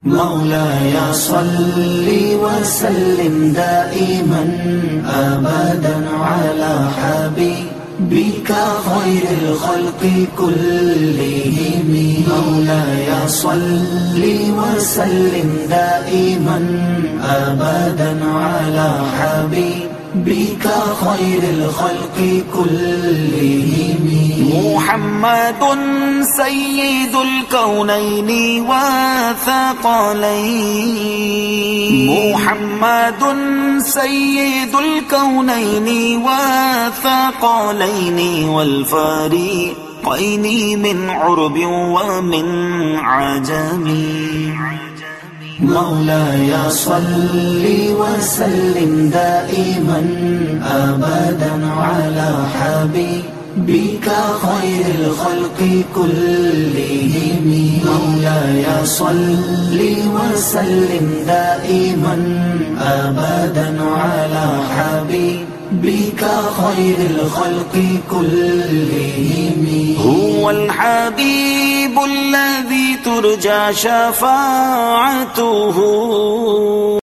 مولاي صل وسلم دائما أبدا على حبيبك خير الخلق كلهم. مولاي صل وسلم دائما أبدا على حبيبك خير الخلق كلهم. محمد سيد الكونين والثقلين. محمد سيد الكونين والثقلين والفريقين من عرب ومن عجم. مولاي صل وسلم دائما أبدا على حبيبك خير الخلق كلهم. مولاي صل وسلم دائما أبدا على حبيبك خير الخلق كلهم. هو الحبيب الذي ترجى شفاعته